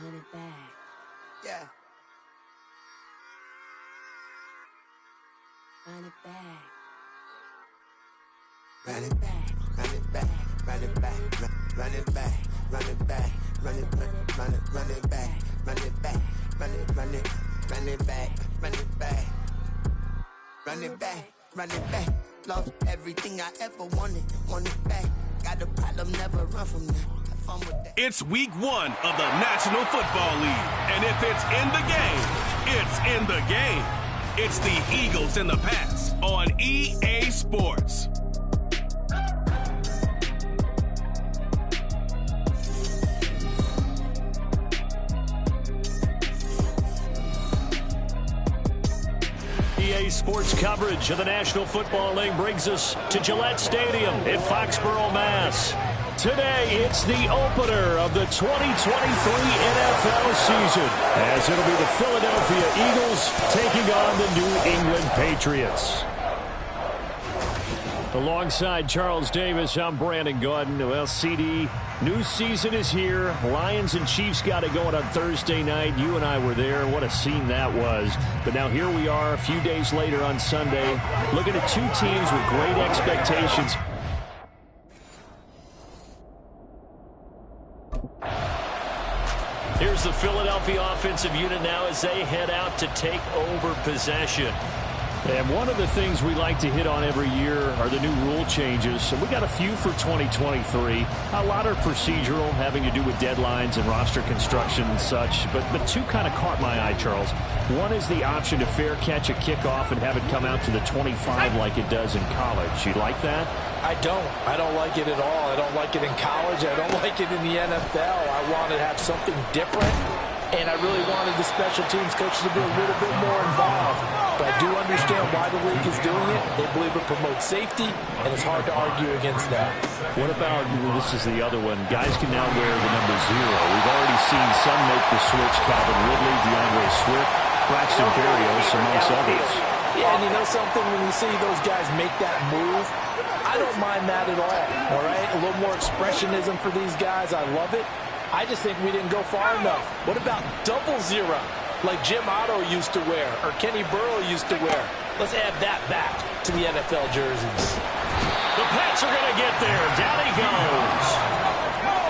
Run it back. Yeah. Run it back. Run it back. Run it back. Run it back. Run it back. Run it back. Run it back. Run it back. Run it back. Run it back. Run it back. Run it back. Run it back. Run it back. Lost everything I ever wanted. Want it back. Got a problem, never run from that. It's week 1 of the National Football League. And if it's in the game, it's in the game. It's the Eagles in the Pass on EA Sports. EA Sports coverage of the National Football League brings us to Gillette Stadium in Foxborough, Mass. Today, it's the opener of the 2023 NFL season, as it'll be the Philadelphia Eagles taking on the New England Patriots. Alongside Charles Davis, I'm Brandon Gaudin. Well, CD, new season is here. Lions and Chiefs got it going on Thursday night. You and I were there. What a scene that was. But now here we are a few days later on Sunday, looking at two teams with great expectations. Here's the Philadelphia offensive unit now as they head out to take over possession. And one of the things we like to hit on every year are the new rule changes. And we got a few for 2023. A lot are procedural, having to do with deadlines and roster construction and such. But two kind of caught my eye, Charles. One is the option to fair catch a kickoff and have it come out to the 25 like it does in college. You like that? I don't like it at all. I don't like it in college. I don't like it in the NFL. I want to have something different. And I really wanted the special teams coaches to be a little bit more involved. But I do understand why the league is doing it. They believe it promotes safety, and it's hard to argue against that. What about, this is the other one, guys can now wear the number 0. We've already seen some make the switch, Calvin Ridley, DeAndre Swift, Braxton Berrios, amongst others. Yeah, and you know something, when you see those guys make that move, I don't mind that at all right? A little more expressionism for these guys. I love it. I just think we didn't go far enough. What about 00, like Jim Otto used to wear or Kenny Burrow used to wear? Let's add that back to the NFL jerseys. The Pats are going to get there. Down he goes.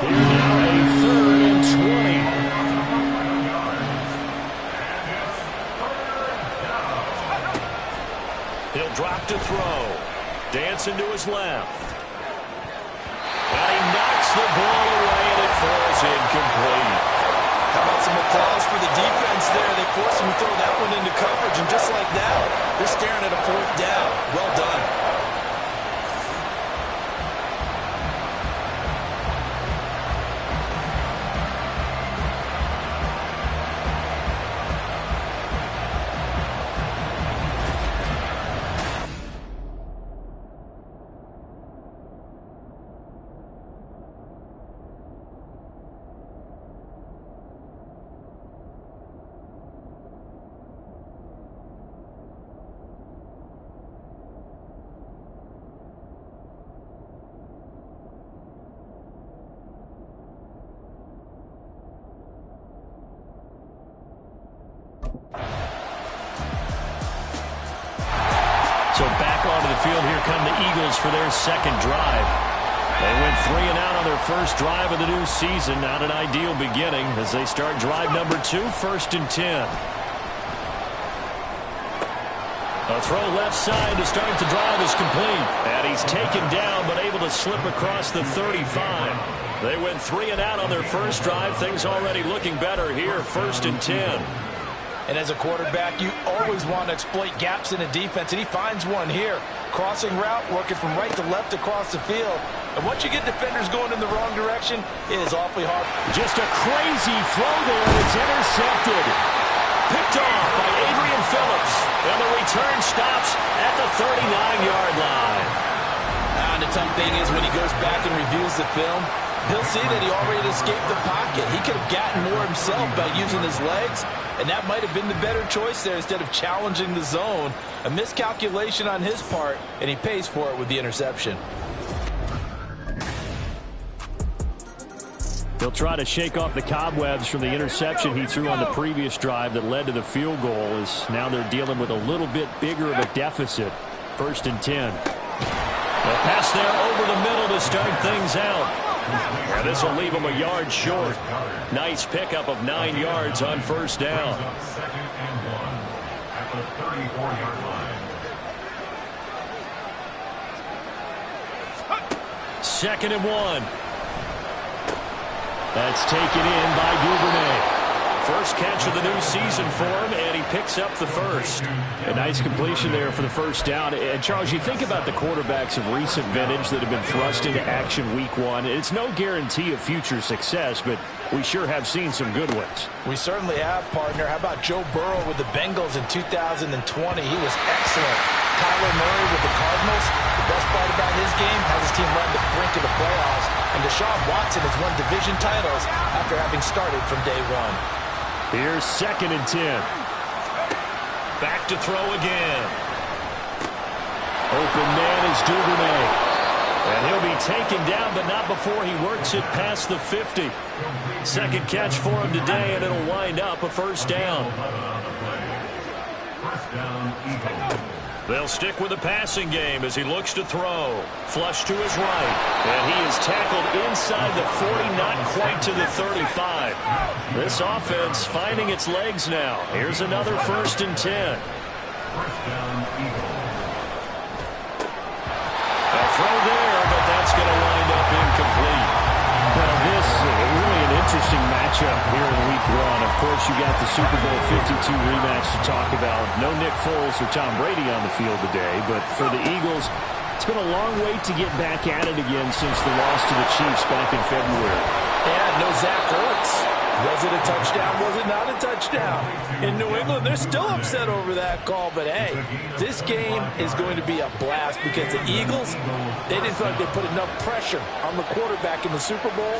Here now a 3rd and 20. He'll drop to throw. Dancing to his left. And he knocks the ball away, and it falls incomplete. How about some applause for the defense there? They forced him to throw that one into coverage, and just like that, they're staring at a 4th down. Well done. So back onto the field, here come the Eagles for their second drive. They went 3 and out on their first drive of the new season. Not an ideal beginning as they start drive number 2, 1st and 10. A throw left side to start the drive is complete. And he's taken down but able to slip across the 35. They went 3 and out on their first drive. Things already looking better here, 1st and 10. And as a quarterback, you always want to exploit gaps in a defense, and he finds one here. Crossing route, working from right to left across the field. And once you get defenders going in the wrong direction, it is awfully hard. Just a crazy throw there. It's intercepted. Picked off by Adrian Phillips. And the return stops at the 39-yard line. And the tough thing is when he goes back and reviews the film, he'll see that he already escaped the pocket. He could have gotten more himself by using his legs, and that might have been the better choice there instead of challenging the zone. A miscalculation on his part, and he pays for it with the interception. He'll try to shake off the cobwebs from the interception he threw on the previous drive that led to the field goal, as now they're dealing with a little bit bigger of a deficit. 1st and 10. A pass there over the middle to start things out. And this will leave him a yard short. Nice pickup of 9 yards on 1st down. 2nd and 1. That's taken in by Duvernay. First catch of the new season for him, and he picks up the first. A nice completion there for the 1st down. And, Charles, you think about the quarterbacks of recent vintage that have been thrust into action week 1. It's no guarantee of future success, but we sure have seen some good ones. We certainly have, partner. How about Joe Burrow with the Bengals in 2020? He was excellent. Kyler Murray with the Cardinals. The best part about his game has his team run the brink of the playoffs. And Deshaun Watson has won division titles after having started from day 1. Here's 2nd and 10. Back to throw again. Open man is Duvernay. And he'll be taken down, but not before he works it past the 50. Second catch for him today, and it'll wind up a 1st down. They'll stick with the passing game as he looks to throw. Flush to his right. And he is tackled inside the 40, not quite to the 35. This offense finding its legs now. Here's another 1st and 10. A throw there, but that's going to wind up incomplete. Well, this is really an interesting matchup here in week 1. Of course, you got the Super Bowl 52 rematch to talk about. No Nick Foles or Tom Brady on the field today, but for the Eagles, it's been a long wait to get back at it again since the loss to the Chiefs back in February. And no Zach Ertz. Was it a touchdown? Was it not a touchdown? In New England, they're still upset over that call. But, hey, this game is going to be a blast because the Eagles, they didn't feel like they put enough pressure on the quarterback in the Super Bowl.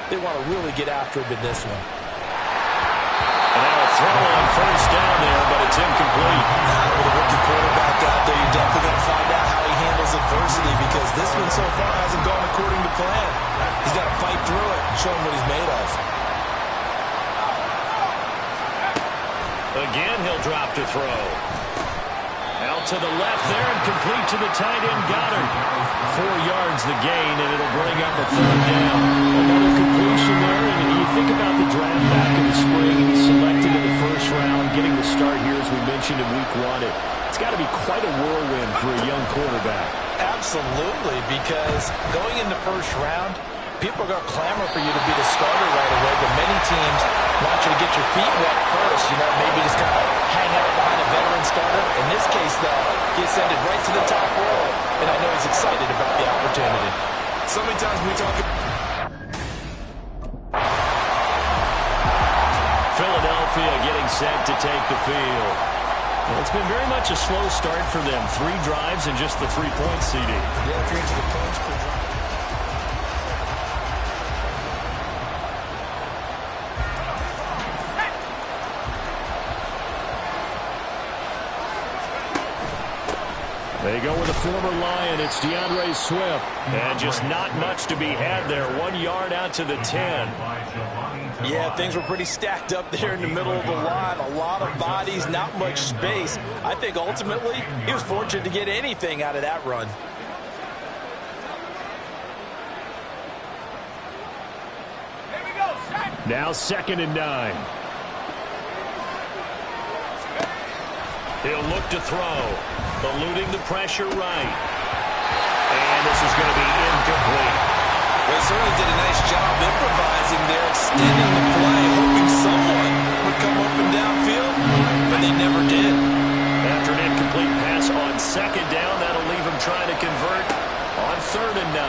They want to really get after him in this one. And now a throw on 1st down there, but it's incomplete. With a rookie quarterback out there, you're definitely going to find out how he handles adversity because this one so far hasn't gone according to plan. He's got to fight through it and show him what he's made of. Again, he'll drop to throw. Out to the left there and complete to the tight end Goddard. 4 yards the gain, and it'll bring up a 3rd down. Another completion there, and you think about the draft back in the spring. He's selected in the 1st round, getting the start here, as we mentioned in week 1. It's got to be quite a whirlwind for a young quarterback. Absolutely, because going in the 1st round, people are going to clamor for you to be the starter right away, but many teams want you to get your feet wet first, maybe just kind of hang out behind a veteran starter. In this case, though, he ascended right to the top row, and I know he's excited about the opportunity. So many times we talk about Philadelphia getting set to take the field. Well, it's been very much a slow start for them. 3 drives and just the 3-point CD. Yeah, 3 to the points per drive. They go with a former Lion. It's DeAndre Swift. And just not much to be had there. 1 yard out to the 10. Yeah, things were pretty stacked up there in the middle of the line. A lot of bodies, not much space. I think ultimately he was fortunate to get anything out of that run. Now 2nd and 9. He'll look to throw. Eluding the pressure right. And this is going to be incomplete. They certainly did a nice job improvising there, extending the play, hoping someone would come up and downfield, but they never did. After an incomplete pass on 2nd down, that'll leave him trying to convert on 3rd and 9.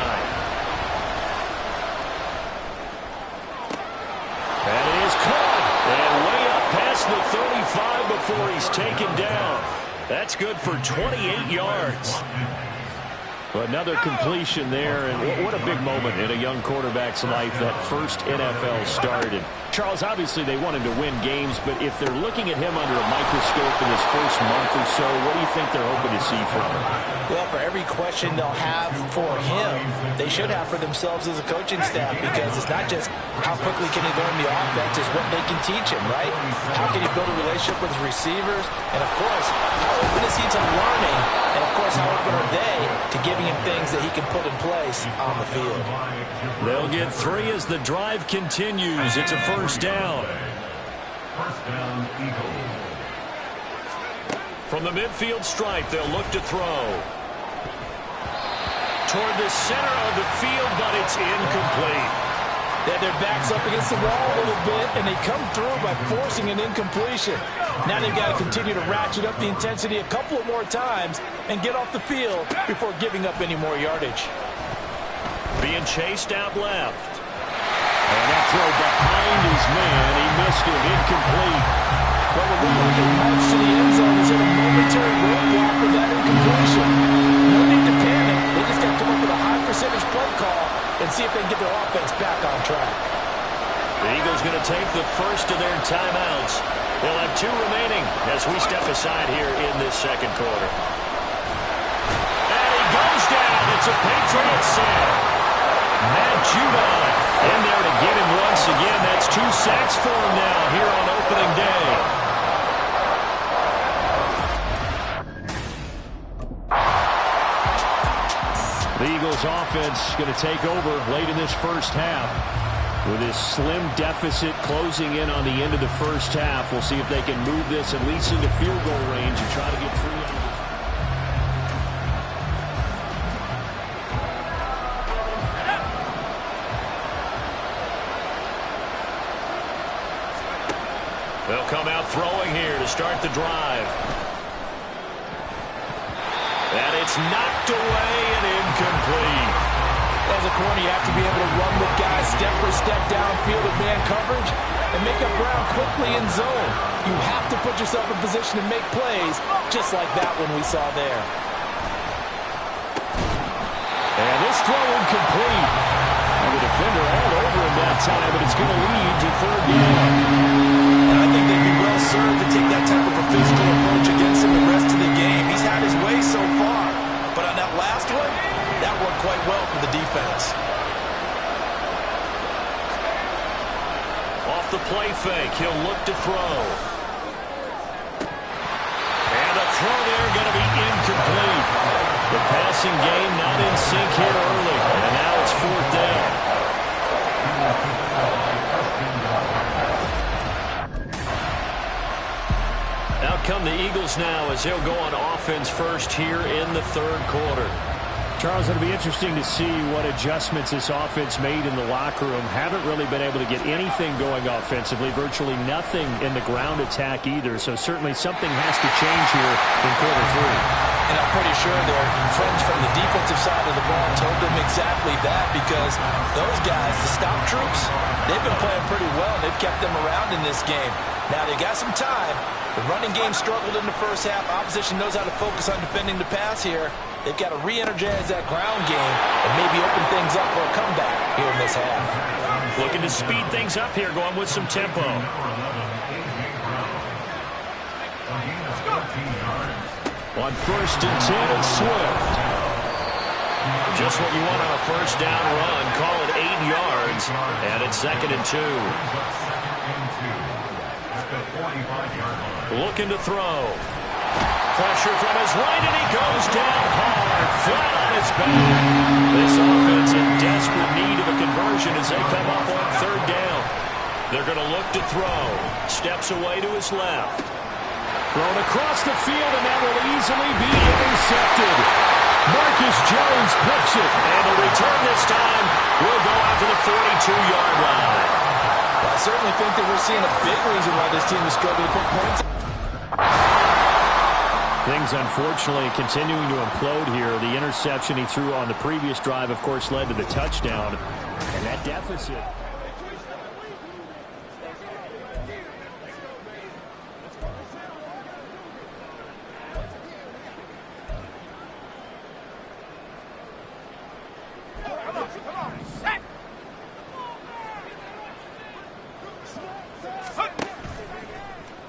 That is caught. And way up past the 35 before he's taken down. That's good for 28 yards. Another completion there, and what a big moment in a young quarterback's life, that first NFL start. And Charles, obviously they want him to win games, but if they're looking at him under a microscope in his first month or so, what do you think they're hoping to see from him? Well, for every question they'll have for him, they should have for themselves as a coaching staff, because it's not just how quickly can he learn the offense, it's what they can teach him, right? How can he build a relationship with his receivers? And, of course, how open is he to learning? And, of course, how open are they to giving him things that he can put in place on the field? They'll get 3 as the drive continues. It's a first down. From the midfield stripe, they'll look to throw. Toward the center of the field, but it's incomplete. They had their backs up against the wall a little bit, and they come through by forcing an incompletion. Now they've got to continue to ratchet up the intensity a couple of more times and get off the field before giving up any more yardage. Being chased out left. And that throw behind his man. He missed it. Incomplete. Well, the leader that marched to the end zone is in a momentary roadblock with that incompletion. No need to panic. They just got to come up with a high percentage play call and see if they can get their offense back on track. The Eagles going to take the first of their timeouts. They'll have 2 remaining as we step aside here in this second quarter. And he goes down. It's a Patriot sack. Matt Judon in there to get him once again. That's 2 sacks for him now here on opening day. The Eagles offense going to take over late in this first half. With this slim deficit closing in on the end of the first half, we'll see if they can move this at least into field goal range and try to get 3 out of this. They'll come out throwing here to start the drive. And it's knocked away and incomplete. As a corner, you have to be able to run with guys step for step downfield with man coverage and make up ground quickly in zone. You have to put yourself in position to make plays, just like that one we saw there. And this throw incomplete. And the defender all over him that time, but it's going to lead to 3rd down. And I think they'd be well served to take that type of a physical approach against him the rest of the game. He's had his way so far, but on that last one, that worked quite well for the defense. Off the play fake, he'll look to throw. And a throw there going to be incomplete. The passing game not in sync here early, and now it's 4th down. Out come the Eagles now as they'll go on offense first here in the 3rd quarter. Charles, it'll be interesting to see what adjustments this offense made in the locker room. Haven't really been able to get anything going offensively, virtually nothing in the ground attack either. So certainly something has to change here in quarter 3. And I'm pretty sure their friends from the defensive side of the ball told them exactly that, because those guys, the stop troops, they've been playing pretty well, and they've kept them around in this game. Now, they got some time. The running game struggled in the first half. Opposition knows how to focus on defending the pass here. They've got to re-energize that ground game and maybe open things up for a comeback here in this half. Looking to speed things up here, going with some tempo. On 1st and 10, it's Swift. Just what you want on a first down run. Call it 8 yards, and it's 2nd and 2. Looking to throw. Pressure from his right, and he goes down hard, flat on his back. This offense in desperate need of a conversion as they come up on 3rd down. They're going to look to throw. Steps away to his left. Thrown across the field, and that will easily be intercepted. Marcus Jones picks it, and the return this time will go out to the 42-yard line. Well, I certainly think that we're seeing a big reason why this team is struggling to put points. Things, unfortunately, continuing to implode here. The interception he threw on the previous drive, of course, led to the touchdown. And that deficit.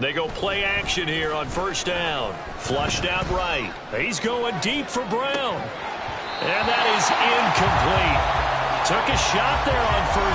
They go play action here on first down. Flushed out right. He's going deep for Brown. And that is incomplete. Took a shot there on first